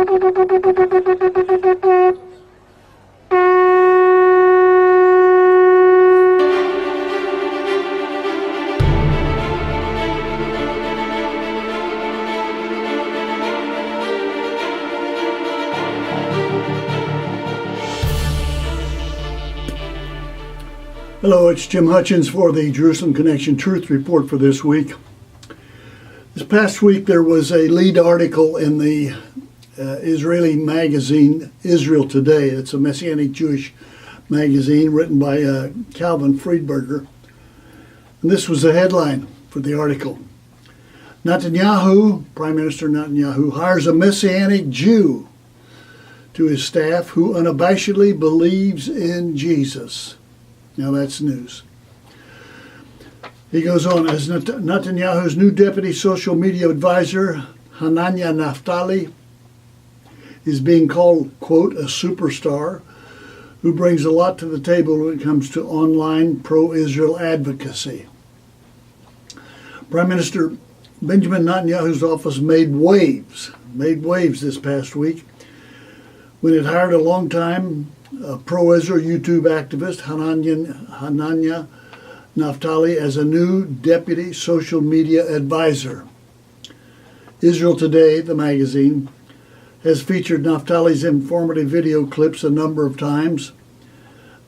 Hello, it's Jim Hutchins for the Jerusalem Connection Truth Report for this week. This past week there was a lead article in the Israeli magazine Israel Today. It's a Messianic Jewish magazine written by Calvin Friedberger. And this was the headline for the article. Netanyahu, Prime Minister Netanyahu, hires a Messianic Jew to his staff who unabashedly believes in Jesus. Now that's news. He goes on, as Netanyahu's new deputy social media advisor, Hanania Naftali, is being called, quote, a superstar who brings a lot to the table when it comes to online pro-Israel advocacy. Prime Minister Benjamin Netanyahu's office made waves this past week when it hired a longtime pro-Israel YouTube activist, Hanania Naftali, as a new deputy social media advisor. Israel Today, the magazine, has featured Naftali's informative video clips a number of times.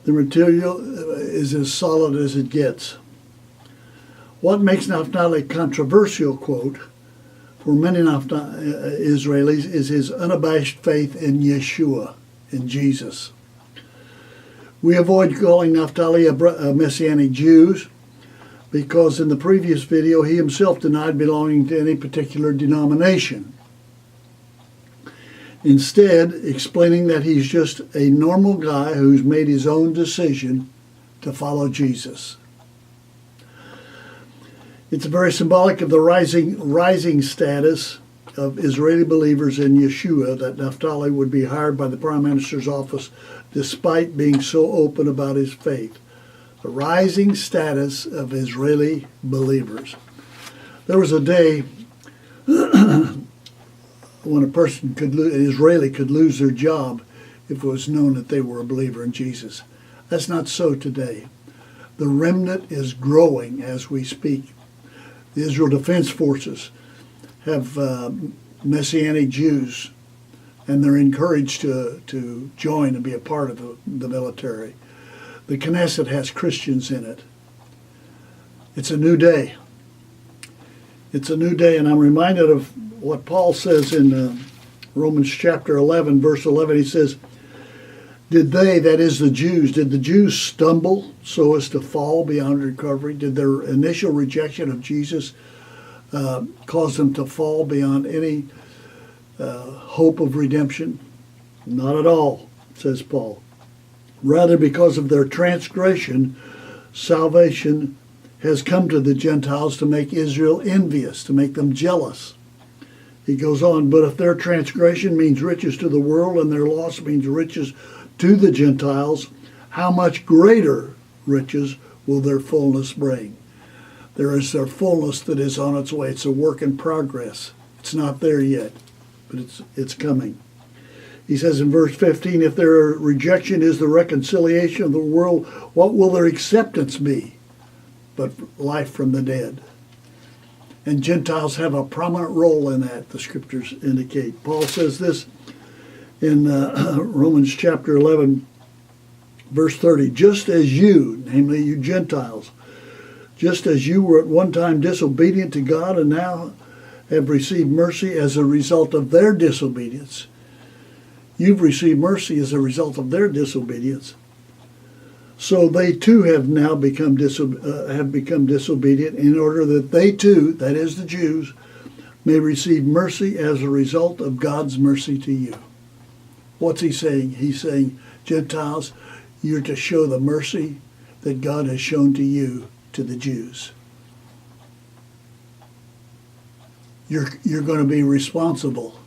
The material is as solid as it gets. What makes Naftali controversial, quote, for many Israelis is his unabashed faith in Yeshua, in Jesus. We avoid calling Naftali a Messianic Jew because in the previous video he himself denied belonging to any particular denomination. Instead, explaining that he's just a normal guy who's made his own decision to follow Jesus. It's very symbolic of the rising status of Israeli believers in Yeshua that Naftali would be hired by the Prime Minister's office despite being so open about his faith. The rising status of Israeli believers. There was a day when an Israeli could lose their job if it was known that they were a believer in Jesus. That's not so today. The remnant is growing as we speak. The Israel Defense Forces have Messianic Jews, and they're encouraged to join and be a part of the military. The Knesset has Christians in it. It's a new day. It's a new day, and I'm reminded of what Paul says in Romans chapter 11, verse 11. He says, did they, that is the Jews stumble so as to fall beyond recovery? Did their initial rejection of Jesus cause them to fall beyond any hope of redemption? Not at all, says Paul. Rather, because of their transgression, salvation has come to the Gentiles to make Israel envious, to make them jealous. He goes on, but if their transgression means riches to the world and their loss means riches to the Gentiles, how much greater riches will their fullness bring? There is their fullness that is on its way. It's a work in progress. It's not there yet, but it's coming. He says in verse 15, if their rejection is the reconciliation of the world, what will their acceptance be but life from the dead? And Gentiles have a prominent role in that, the scriptures indicate. Paul says this in Romans chapter 11, verse 30, just as you, namely you Gentiles, just as you were at one time disobedient to God and now have received mercy as a result of their disobedience. You've received mercy as a result of their disobedience. So they too have now become disobedient in order that they too, that is the Jews, may receive mercy as a result of God's mercy to you. What's he saying? He's saying, Gentiles, you're to show the mercy that God has shown to you, to the Jews. You're going to be responsible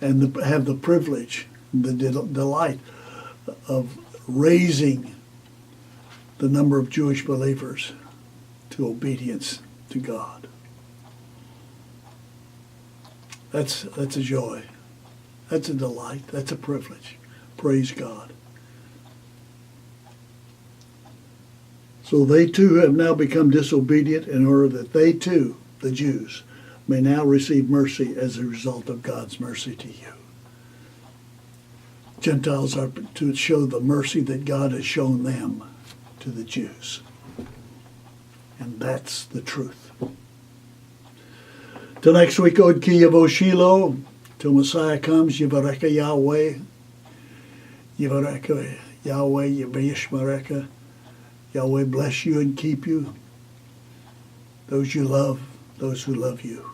and have the privilege, the delight of raising the number of Jewish believers to obedience to God. That's a joy. That's a delight. That's a privilege. Praise God. So they too have now become disobedient in order that they too, the Jews, may now receive mercy as a result of God's mercy to you. Gentiles are to show the mercy that God has shown them to the Jews. And that's the truth. Till next week, Od Ki Yavo Shiloh. Till Messiah comes, Yivareka Yahweh. Yivareka Yahweh, Yivayishmareka. Yahweh bless you and keep you. Those you love, those who love you.